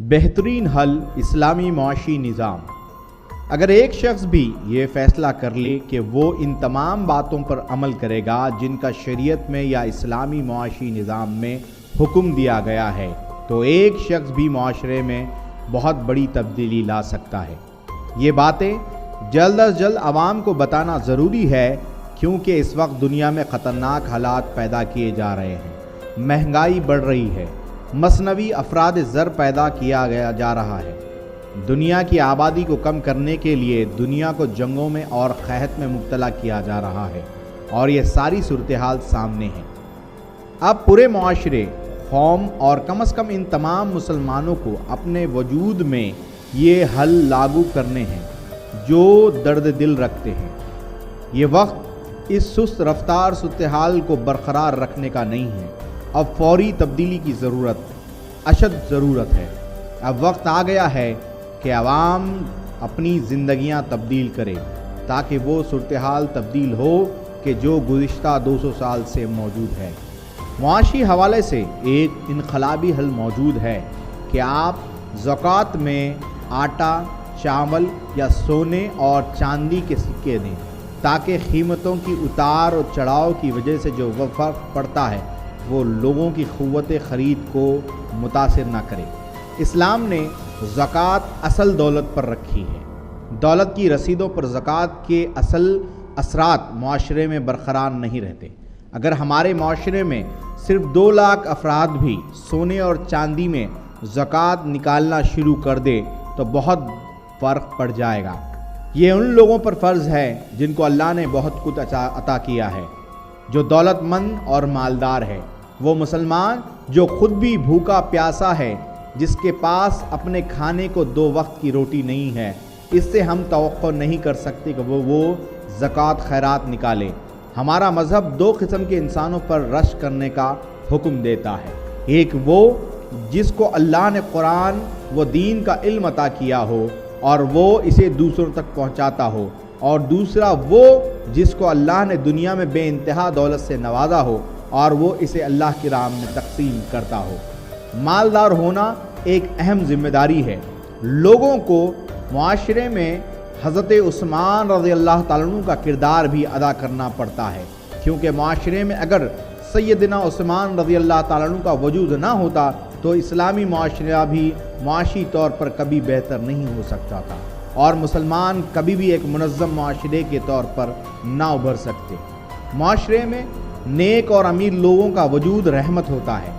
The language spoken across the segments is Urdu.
بہترین حل اسلامی معاشی نظام۔ اگر ایک شخص بھی یہ فیصلہ کر لے کہ وہ ان تمام باتوں پر عمل کرے گا جن کا شریعت میں یا اسلامی معاشی نظام میں حکم دیا گیا ہے، تو ایک شخص بھی معاشرے میں بہت بڑی تبدیلی لا سکتا ہے۔ یہ باتیں جلد از جلد عوام کو بتانا ضروری ہے، کیونکہ اس وقت دنیا میں خطرناک حالات پیدا کیے جا رہے ہیں، مہنگائی بڑھ رہی ہے، مصنوعی افراد زر پیدا کیا جا رہا ہے، دنیا کی آبادی کو کم کرنے کے لیے دنیا کو جنگوں میں اور قحط میں مبتلا کیا جا رہا ہے، اور یہ ساری صورتحال سامنے ہے۔ اب پورے معاشرے، قوم اور کم از کم ان تمام مسلمانوں کو اپنے وجود میں یہ حل لاگو کرنے ہیں جو درد دل رکھتے ہیں۔ یہ وقت اس سست رفتار صورتحال کو برقرار رکھنے کا نہیں ہے، اب فوری تبدیلی کی اشد ضرورت ہے۔ اب وقت آ گیا ہے کہ عوام اپنی زندگیاں تبدیل کرے، تاکہ وہ صورتحال تبدیل ہو کہ جو گزشتہ 200 سال سے موجود ہے۔ معاشی حوالے سے ایک انقلابی حل موجود ہے کہ آپ زکوٰۃ میں آٹا، چاول یا سونے اور چاندی کے سکے دیں، تاکہ قیمتوں کی اتار و چڑھاؤ کی وجہ سے جو فرق پڑتا ہے وہ لوگوں کی قوت خرید کو متاثر نہ کرے۔ اسلام نے زکوٰۃ اصل دولت پر رکھی ہے۔ دولت کی رسیدوں پر زکوٰۃ کے اصل اثرات معاشرے میں برقرار نہیں رہتے۔ اگر ہمارے معاشرے میں صرف 2 لاکھ افراد بھی سونے اور چاندی میں زکوٰۃ نکالنا شروع کر دے تو بہت فرق پڑ جائے گا۔ یہ ان لوگوں پر فرض ہے جن کو اللہ نے بہت کچھ عطا کیا ہے، جو دولت مند اور مالدار ہے۔ وہ مسلمان جو خود بھی بھوکا پیاسا ہے، جس کے پاس اپنے کھانے کو 2 وقت کی روٹی نہیں ہے، اس سے ہم توقع نہیں کر سکتے کہ وہ زکوٰۃ خیرات نکالے۔ ہمارا مذہب 2 قسم کے انسانوں پر رشک کرنے کا حکم دیتا ہے۔ ایک وہ جس کو اللہ نے قرآن و دین کا علم عطا کیا ہو اور وہ اسے دوسروں تک پہنچاتا ہو، اور دوسرا وہ جس کو اللہ نے دنیا میں بے انتہا دولت سے نوازا ہو اور وہ اسے اللہ کی راہ میں تقسیم کرتا ہو۔ مالدار ہونا ایک اہم ذمہ داری ہے۔ لوگوں کو معاشرے میں حضرت عثمان رضی اللہ تعالیٰ عنہ کا کردار بھی ادا کرنا پڑتا ہے، کیونکہ معاشرے میں اگر سیدنا عثمان رضی اللہ تعالیٰ عنہ کا وجود نہ ہوتا تو اسلامی معاشرہ بھی معاشی طور پر کبھی بہتر نہیں ہو سکتا تھا، اور مسلمان کبھی بھی ایک منظم معاشرے کے طور پر نہ ابھر سکتے۔ معاشرے میں نیک اور امیر لوگوں کا وجود رحمت ہوتا ہے۔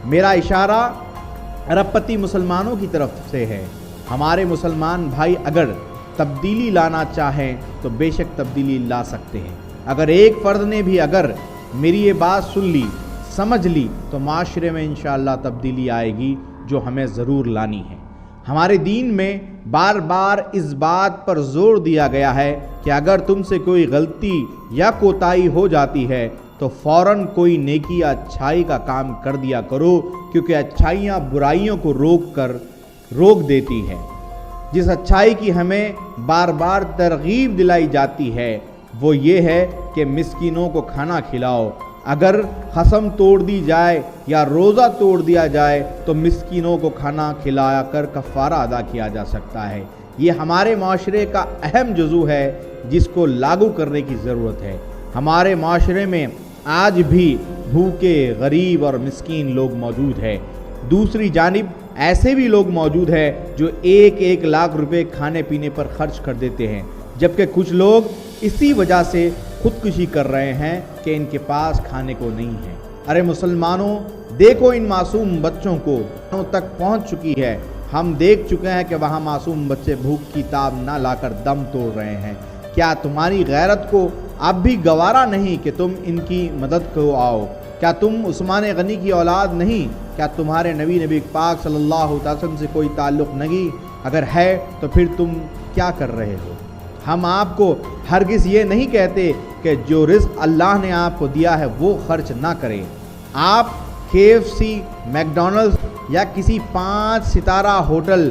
میرا اشارہ عرب پتی مسلمانوں کی طرف سے ہے۔ ہمارے مسلمان بھائی اگر تبدیلی لانا چاہیں تو بے شک تبدیلی لا سکتے ہیں۔ اگر ایک فرد نے بھی اگر میری یہ بات سن لی، سمجھ لی، تو معاشرے میں انشاءاللہ تبدیلی آئے گی جو ہمیں ضرور لانی ہے۔ ہمارے دین میں بار بار اس بات پر زور دیا گیا ہے کہ اگر تم سے کوئی غلطی یا کوتاہی ہو جاتی ہے تو فوراً کوئی نیکی یا اچھائی کا کام کر دیا کرو، کیونکہ اچھائیاں برائیوں کو روک دیتی ہے۔ جس اچھائی کی ہمیں بار بار ترغیب دلائی جاتی ہے وہ یہ ہے کہ مسکینوں کو کھانا کھلاؤ۔ اگر قسم توڑ دی جائے یا روزہ توڑ دیا جائے تو مسکینوں کو کھانا کھلایا کر کفارہ ادا کیا جا سکتا ہے۔ یہ ہمارے معاشرے کا اہم جزو ہے جس کو لاگو کرنے کی ضرورت ہے۔ ہمارے معاشرے میں آج بھی بھوکے، غریب اور مسکین لوگ موجود ہیں۔ دوسری جانب ایسے بھی لوگ موجود ہیں جو 1 لاکھ روپے کھانے پینے پر خرچ کر دیتے ہیں، جبکہ کچھ لوگ اسی وجہ سے خودکشی کر رہے ہیں کہ ان کے پاس کھانے کو نہیں ہے۔ ارے مسلمانوں، دیکھو ان معصوم بچوں کو تک پہنچ چکی ہے۔ ہم دیکھ چکے ہیں کہ وہاں معصوم بچے بھوک کی تاب نہ لا کر دم توڑ رہے ہیں۔ کیا تمہاری غیرت کو اب بھی گوارا نہیں کہ تم ان کی مدد کو آؤ؟ کیا تم عثمان غنی کی اولاد نہیں؟ کیا تمہارے نبی پاک صلی اللہ علیہ وسلم سے کوئی تعلق نہیں؟ اگر ہے تو پھر تم کیا کر رہے ہو؟ ہم آپ کو ہرگز یہ نہیں کہتے کہ جو رزق اللہ نے آپ کو دیا ہے وہ خرچ نہ کریں۔ آپ KFC، میکڈونلڈز یا کسی 5 ستارہ ہوٹل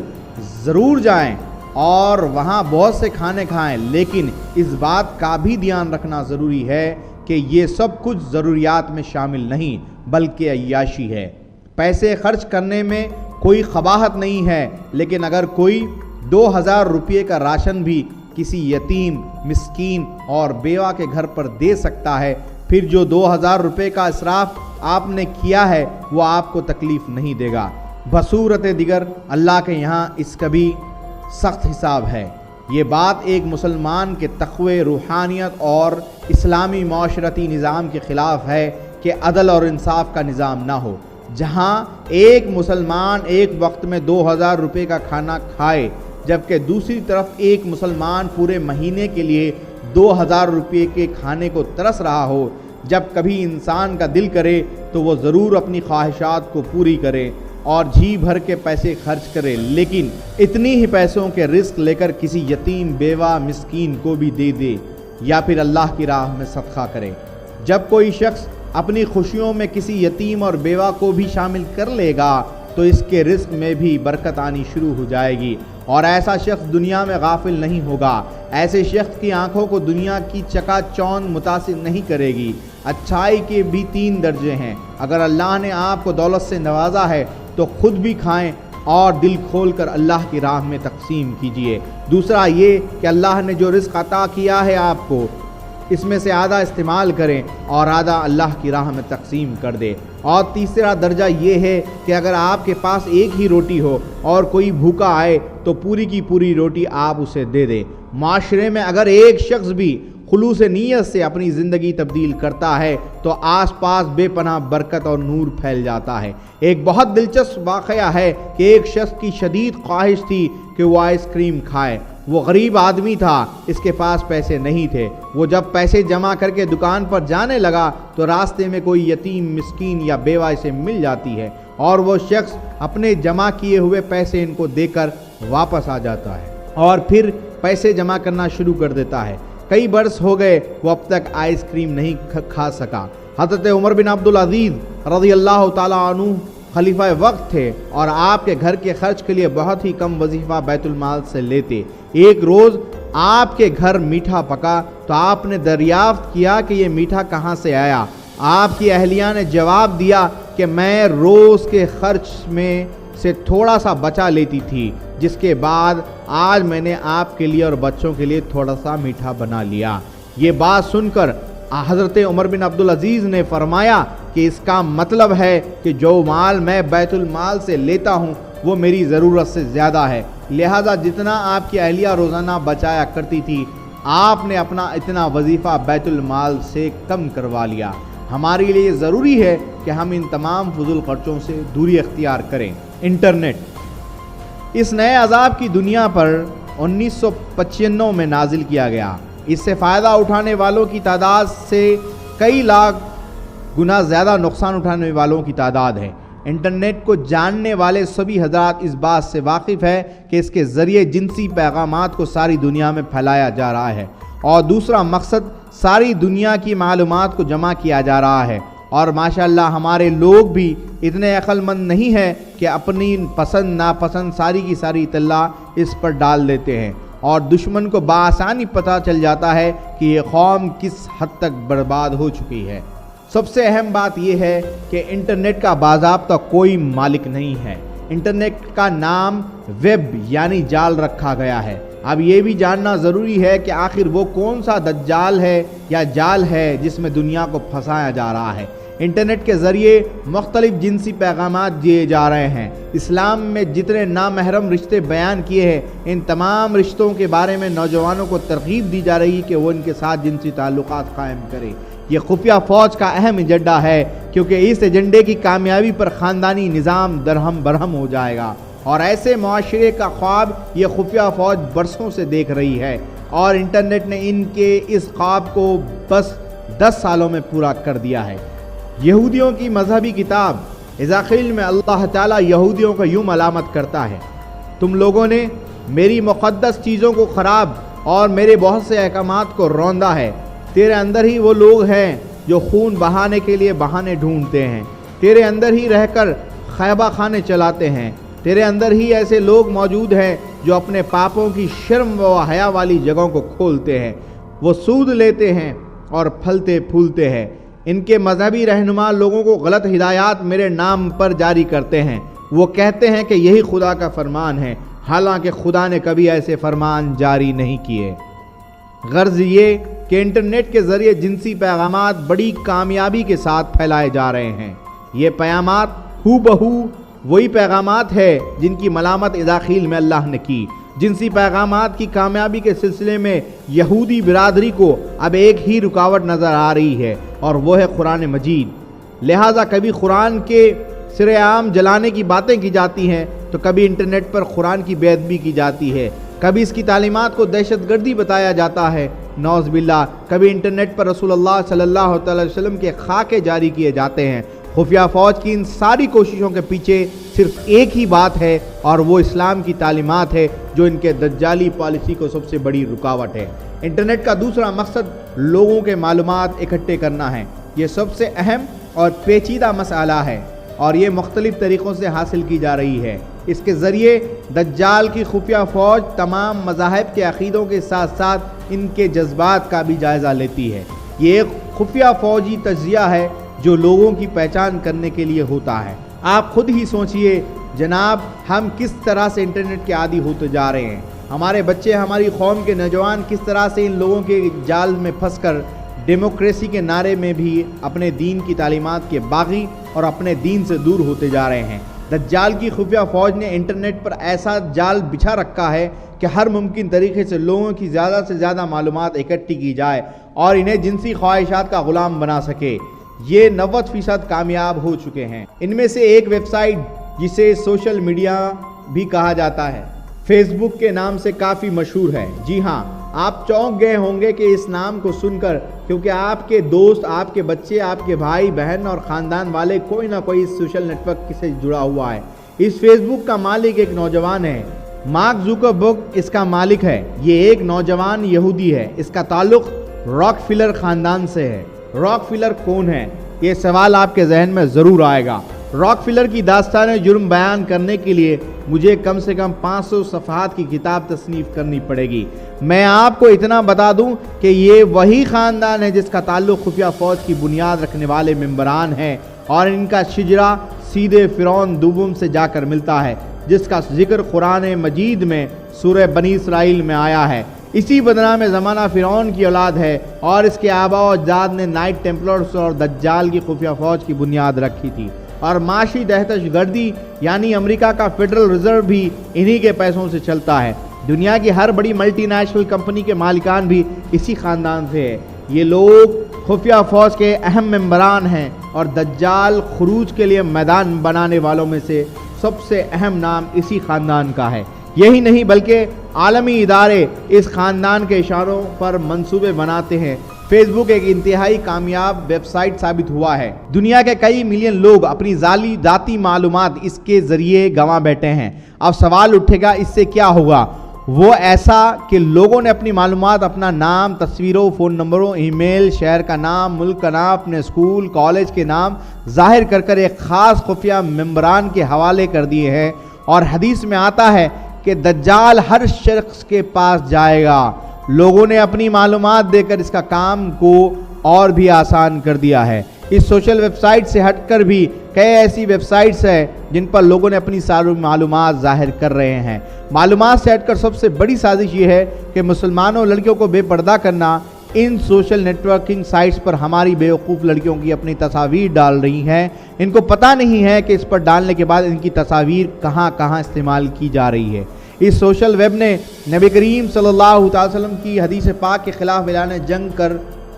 ضرور جائیں اور وہاں بہت سے کھانے کھائیں، لیکن اس بات کا بھی دھیان رکھنا ضروری ہے کہ یہ سب کچھ ضروریات میں شامل نہیں بلکہ عیاشی ہے۔ پیسے خرچ کرنے میں کوئی قباحت نہیں ہے، لیکن اگر کوئی 2000 روپے کا راشن بھی کسی یتیم، مسکین اور بیوہ کے گھر پر دے سکتا ہے، پھر جو 2000 روپے کا اسراف آپ نے کیا ہے وہ آپ کو تکلیف نہیں دے گا۔ بصورت دیگر اللہ کے یہاں اس کا بھی سخت حساب ہے۔ یہ بات ایک مسلمان کے تقوی، روحانیت اور اسلامی معاشرتی نظام کے خلاف ہے کہ عدل اور انصاف کا نظام نہ ہو، جہاں ایک مسلمان ایک وقت میں 2000 روپے کا کھانا کھائے، جبکہ دوسری طرف ایک مسلمان پورے مہینے کے لیے 2000 روپے کے کھانے کو ترس رہا ہو۔ جب کبھی انسان کا دل کرے تو وہ ضرور اپنی خواہشات کو پوری کرے اور جی بھر کے پیسے خرچ کرے، لیکن اتنی ہی پیسوں کے رزق لے کر کسی یتیم، بیوہ، مسکین کو بھی دے دے یا پھر اللہ کی راہ میں صدقہ کرے۔ جب کوئی شخص اپنی خوشیوں میں کسی یتیم اور بیوہ کو بھی شامل کر لے گا تو اس کے رزق میں بھی برکت آنی شروع ہو جائے گی، اور ایسا شخص دنیا میں غافل نہیں ہوگا۔ ایسے شخص کی آنکھوں کو دنیا کی چکا چوند متاثر نہیں کرے گی۔ اچھائی کے بھی 3 درجے ہیں۔ اگر اللہ نے آپ کو دولت سے نوازا ہے تو خود بھی کھائیں اور دل کھول کر اللہ کی راہ میں تقسیم کیجیے۔ دوسرا یہ کہ اللہ نے جو رزق عطا کیا ہے آپ کو، اس میں سے آدھا استعمال کریں اور آدھا اللہ کی راہ میں تقسیم کر دیں۔ اور تیسرا درجہ یہ ہے کہ اگر آپ کے پاس ایک ہی روٹی ہو اور کوئی بھوکا آئے تو پوری کی پوری روٹی آپ اسے دے دیں۔ معاشرے میں اگر ایک شخص بھی خلوص نیت سے اپنی زندگی تبدیل کرتا ہے تو آس پاس بے پناہ برکت اور نور پھیل جاتا ہے۔ ایک بہت دلچسپ واقعہ ہے کہ ایک شخص کی شدید خواہش تھی کہ وہ آئس کریم کھائے۔ وہ غریب آدمی تھا، اس کے پاس پیسے نہیں تھے۔ وہ جب پیسے جمع کر کے دکان پر جانے لگا تو راستے میں کوئی یتیم، مسکین یا بیوہ اسے مل جاتی ہے اور وہ شخص اپنے جمع کیے ہوئے پیسے ان کو دے کر واپس آ جاتا ہے اور پھر پیسے جمع کرنا شروع کر دیتا ہے۔ کئی برس ہو گئے، وہ اب تک آئس کریم نہیں کھا سکا۔ حضرت عمر بن عبدالعزیز رضی اللہ تعالیٰ عنہ خلیفہ وقت تھے اور آپ کے گھر کے خرچ کے لیے بہت ہی کم وظیفہ بیت المال سے لیتے۔ ایک روز آپ کے گھر میٹھا پکا تو آپ نے دریافت کیا کہ یہ میٹھا کہاں سے آیا۔ آپ کی اہلیہ نے جواب دیا کہ میں روز کے خرچ میں سے تھوڑا سا بچا لیتی تھی، جس کے بعد آج میں نے آپ کے لیے اور بچوں کے لیے تھوڑا سا میٹھا بنا لیا۔ یہ بات سن کر حضرت عمر بن عبدالعزیز نے فرمایا کہ اس کا مطلب ہے کہ جو مال میں بیت المال سے لیتا ہوں وہ میری ضرورت سے زیادہ ہے، لہذا جتنا آپ کی اہلیہ روزانہ بچایا کرتی تھی آپ نے اپنا اتنا وظیفہ بیت المال سے کم کروا لیا۔ ہمارے لیے ضروری ہے کہ ہم ان تمام فضول خرچوں سے دوری اختیار کریں۔ انٹرنیٹ اس نئے عذاب کی دنیا پر 1995 میں نازل کیا گیا۔ اس سے فائدہ اٹھانے والوں کی تعداد سے کئی لاکھ گنا زیادہ نقصان اٹھانے والوں کی تعداد ہے۔ انٹرنیٹ کو جاننے والے سبھی حضرات اس بات سے واقف ہے کہ اس کے ذریعے جنسی پیغامات کو ساری دنیا میں پھیلایا جا رہا ہے اور دوسرا مقصد ساری دنیا کی معلومات کو جمع کیا جا رہا ہے۔ اور ماشاءاللہ ہمارے لوگ بھی اتنے عقل مند نہیں ہیں کہ اپنی پسند ناپسند ساری کی ساری اطلاع اس پر ڈال دیتے ہیں، اور دشمن کو بآسانی پتہ چل جاتا ہے کہ یہ قوم کس حد تک برباد ہو چکی ہے۔ سب سے اہم بات یہ ہے کہ انٹرنیٹ کا باضابطہ کوئی مالک نہیں ہے۔ انٹرنیٹ کا نام ویب یعنی جال رکھا گیا ہے۔ اب یہ بھی جاننا ضروری ہے کہ آخر وہ کون سا دجال ہے یا جال ہے جس میں دنیا کو پھنسایا جا رہا ہے۔ انٹرنیٹ کے ذریعے مختلف جنسی پیغامات دیے جا رہے ہیں۔ اسلام میں جتنے نامحرم رشتے بیان کیے ہیں، ان تمام رشتوں کے بارے میں نوجوانوں کو ترغیب دی جا رہی ہے کہ وہ ان کے ساتھ جنسی تعلقات قائم کریں۔ یہ خفیہ فوج کا اہم ایجنڈا ہے، کیونکہ اس ایجنڈے کی کامیابی پر خاندانی نظام درہم برہم ہو جائے گا، اور ایسے معاشرے کا خواب یہ خفیہ فوج برسوں سے دیکھ رہی ہے، اور انٹرنیٹ نے ان کے اس خواب کو بس 10 سالوں میں پورا کر دیا ہے۔ یہودیوں کی مذہبی کتاب اذاخیل میں اللہ تعالیٰ یہودیوں کو یوں ملامت کرتا ہے: تم لوگوں نے میری مقدس چیزوں کو خراب اور میرے بہت سے احکامات کو روندا ہے۔ تیرے اندر ہی وہ لوگ ہیں جو خون بہانے کے لیے بہانے ڈھونڈتے ہیں، تیرے اندر ہی رہ کر خیبہ خانے چلاتے ہیں، تیرے اندر ہی ایسے لوگ موجود ہیں جو اپنے پاپوں کی شرم و حیا والی جگہوں کو کھولتے ہیں، وہ سود لیتے ہیں اور پھلتے پھولتے ہیں۔ ان کے مذہبی رہنما لوگوں کو غلط ہدایات میرے نام پر جاری کرتے ہیں۔ وہ کہتے ہیں کہ یہی خدا کا فرمان ہے، حالانکہ خدا نے کبھی ایسے فرمان جاری نہیں کیے۔ غرض یہ کہ انٹرنیٹ کے ذریعے جنسی پیغامات بڑی کامیابی کے ساتھ پھیلائے جا رہے ہیں۔ یہ پیغامات ہو بہو وہی پیغامات ہے جن کی ملامت اداخیل میں اللہ نے کی۔ جنسی پیغامات کی کامیابی کے سلسلے میں یہودی برادری کو اب ایک ہی رکاوٹ نظر آ رہی ہے، اور وہ ہے قرآن مجید۔ لہٰذا کبھی قرآن کے سر عام جلانے کی باتیں کی جاتی ہیں تو کبھی انٹرنیٹ پر قرآن کی بے ادبی کی جاتی ہے، کبھی اس کی تعلیمات کو دہشت گردی بتایا جاتا ہے، نعوذ باللہ، کبھی انٹرنیٹ پر رسول اللہ صلی اللہ علیہ وسلم کے خاکے جاری کیے جاتے ہیں۔ خفیہ فوج کی ان ساری کوششوں کے پیچھے صرف ایک ہی بات ہے، اور وہ اسلام کی تعلیمات ہے جو ان کے دجالی پالیسی کو سب سے بڑی رکاوٹ ہے۔ انٹرنیٹ کا دوسرا مقصد لوگوں کے معلومات اکٹھے کرنا ہے۔ یہ سب سے اہم اور پیچیدہ مسئلہ ہے، اور یہ مختلف طریقوں سے حاصل کی جا رہی ہے۔ اس کے ذریعے دجال کی خفیہ فوج تمام مذاہب کے عقیدوں کے ساتھ ساتھ ان کے جذبات کا بھی جائزہ لیتی ہے۔ یہ ایک خفیہ فوجی تجزیہ ہے جو لوگوں کی پہچان کرنے کے لیے ہوتا ہے۔ آپ خود ہی سوچئے جناب، ہم کس طرح سے انٹرنیٹ کے عادی ہوتے جا رہے ہیں۔ ہمارے بچے، ہماری قوم کے نوجوان کس طرح سے ان لوگوں کے جال میں پھنس کر ڈیموکریسی کے نعرے میں بھی اپنے دین کی تعلیمات کے باغی اور اپنے دین سے دور ہوتے جا رہے ہیں۔ دجال کی خفیہ فوج نے انٹرنیٹ پر ایسا جال بچھا رکھا ہے کہ ہر ممکن طریقے سے لوگوں کی زیادہ سے زیادہ معلومات اکٹھی کی جائے اور انہیں جنسی خواہشات کا غلام بنا سکے۔ یہ 90% کامیاب ہو چکے ہیں۔ ان میں سے ایک ویب سائٹ جسے سوشل میڈیا بھی کہا جاتا ہے، فیس بک کے نام سے کافی مشہور ہے۔ جی ہاں، آپ چونک گئے ہوں گے کہ اس نام کو سن کر، کیونکہ آپ کے دوست، آپ کے بچے، آپ کے بھائی بہن اور خاندان والے کوئی نہ کوئی اس سوشل نیٹ ورک سے جڑا ہوا ہے۔ اس فیس بک کا مالک ایک نوجوان ہے، مارک زوکربرگ اس کا مالک ہے۔ یہ ایک نوجوان یہودی ہے۔ اس کا تعلق راک فیلر خاندان سے ہے۔ راک فیلر کون ہے؟ یہ سوال آپ کے ذہن میں ضرور آئے گا۔ راک فیلر کی داستان جرم بیان کرنے کے لیے مجھے کم سے کم 500 صفحات کی کتاب تصنیف کرنی پڑے گی۔ میں آپ کو اتنا بتا دوں کہ یہ وہی خاندان ہے جس کا تعلق خفیہ فوج کی بنیاد رکھنے والے ممبران ہیں، اور ان کا شجرہ سیدھے فرعون دوم سے جا کر ملتا ہے، جس کا ذکر قرآن مجید میں سورہ بنی اسرائیل میں آیا ہے۔ اسی بدنام زمانہ فرعون کی اولاد ہے، اور اس کے آباء و اجداد نے نائٹ ٹیمپلرز اور دجال کی خفیہ فوج کی بنیاد رکھی تھی، اور معاشی دہشت گردی یعنی امریکہ کا فیڈرل ریزرو بھی انہی کے پیسوں سے چلتا ہے۔ دنیا کی ہر بڑی ملٹی نیشنل کمپنی کے مالکان بھی اسی خاندان سے ہے۔ یہ لوگ خفیہ فوج کے اہم ممبران ہیں، اور دجال خروج کے لیے میدان بنانے والوں میں سے سب سے اہم نام اسی خاندان کا ہے۔ یہی نہیں بلکہ عالمی ادارے اس خاندان کے اشاروں پر منصوبے بناتے ہیں۔ فیس بک ایک انتہائی کامیاب ویب سائٹ ثابت ہوا ہے۔ دنیا کے کئی ملین لوگ اپنی ذاتی معلومات اس کے ذریعے گنوا بیٹھے ہیں۔ اب سوال اٹھے گا، اس سے کیا ہوگا؟ وہ ایسا کہ لوگوں نے اپنی معلومات، اپنا نام، تصویروں، فون نمبروں، ای میل، شہر کا نام، ملک کا نام، اپنے اسکول، کالج کے نام ظاہر کر کر ایک خاص خفیہ ممبران کے حوالے کر دیے ہیں، اور حدیث میں آتا ہے کہ دجال ہر شخص کے پاس جائے گا۔ لوگوں نے اپنی معلومات دے کر اس کا کام کو اور بھی آسان کر دیا ہے۔ اس سوشل ویب سائٹ سے ہٹ کر بھی کئی ایسی ویب سائٹس ہیں جن پر لوگوں نے اپنی ساری معلومات ظاہر کر رہے ہیں۔ معلومات سے ہٹ کر سب سے بڑی سازش یہ ہے کہ مسلمانوں لڑکیوں کو بے پردہ کرنا۔ ان سوشل نیٹ ورکنگ سائٹس پر ہماری بیوقوف لڑکیوں کی اپنی تصاویر ڈال رہی ہیں۔ ان کو پتہ نہیں ہے کہ اس پر ڈالنے کے بعد ان کی تصاویر کہاں کہاں استعمال کی جا رہی ہے۔ اس سوشل ویب نے نبی کریم صلی اللہ علیہ وسلم کی حدیث پاک کے خلاف اعلان جنگ کر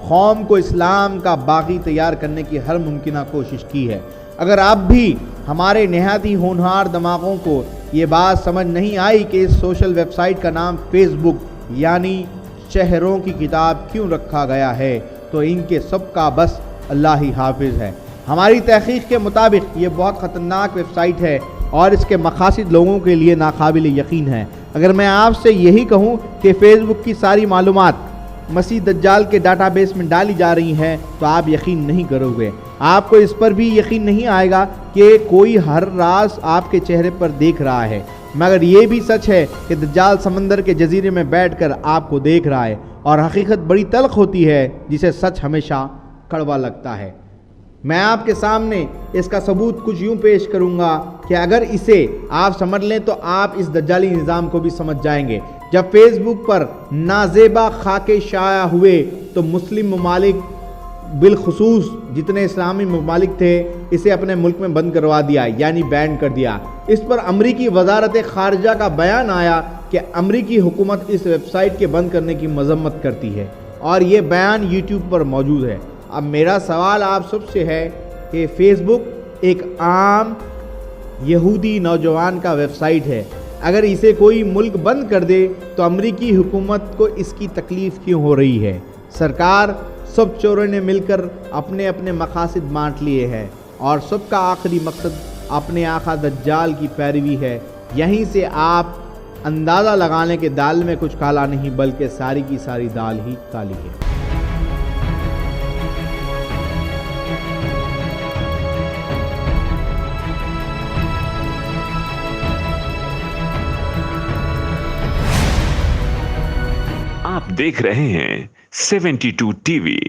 قوم کو اسلام کا باغی تیار کرنے کی ہر ممکنہ کوشش کی ہے۔ اگر اب بھی ہمارے نہایت ہی ہونہار دماغوں کو یہ بات سمجھ نہیں آئی کہ اس سوشل ویب سائٹ کا نام فیس بک یعنی چہروں کی کتاب کیوں رکھا گیا ہے، تو ان کے سب کا بس اللہ ہی حافظ ہے۔ ہماری تحقیق کے مطابق یہ بہت خطرناک ویب سائٹ ہے، اور اس کے مقاصد لوگوں کے لیے ناقابل یقین ہیں۔ اگر میں آپ سے یہی کہوں کہ فیس بک کی ساری معلومات مسیح دجال کے ڈاٹا بیس میں ڈالی جا رہی ہیں تو آپ یقین نہیں کرو گے۔ آپ کو اس پر بھی یقین نہیں آئے گا کہ کوئی ہر راز آپ کے چہرے پر دیکھ رہا ہے، مگر یہ بھی سچ ہے کہ دجال سمندر کے جزیرے میں بیٹھ کر آپ کو دیکھ رہا ہے، اور حقیقت بڑی تلخ ہوتی ہے جسے سچ ہمیشہ کڑوا لگتا ہے۔ میں آپ کے سامنے اس کا ثبوت کچھ یوں پیش کروں گا کہ اگر اسے آپ سمجھ لیں تو آپ اس دجالی نظام کو بھی سمجھ جائیں گے۔ جب فیس بک پر نازیبا خاکے شائع ہوئے تو مسلم ممالک بالخصوص جتنے اسلامی ممالک تھے اسے اپنے ملک میں بند کروا دیا، یعنی بین کر دیا۔ اس پر امریکی وزارت خارجہ کا بیان آیا کہ امریکی حکومت اس ویب سائٹ کے بند کرنے کی مذمت کرتی ہے، اور یہ بیان یوٹیوب پر موجود ہے۔ اب میرا سوال آپ سب سے ہے کہ فیس بک ایک عام یہودی نوجوان کا ویب سائٹ ہے، اگر اسے کوئی ملک بند کر دے تو امریکی حکومت کو اس کی تکلیف کیوں ہو رہی ہے؟ سرکار سب چوروں نے مل کر اپنے اپنے مقاصد بانٹ لیے ہیں، اور سب کا آخری مقصد اپنے آقا دجال کی پیروی ہے۔ یہیں سے آپ اندازہ لگانے کے دال میں کچھ کالا نہیں بلکہ ساری کی ساری دال ہی کالی ہے۔ آپ دیکھ رہے ہیں 72 ٹی وی۔